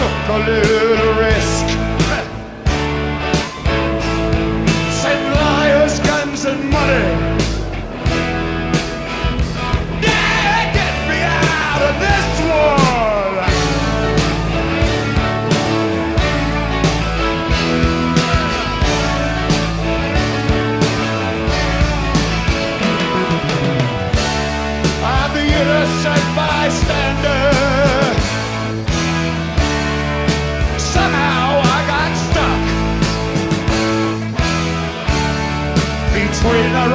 took a little risk. Said liars, guns, and money. Yeah, get me out of this one. I'm the innocent bystander. Somehow I got stuck between the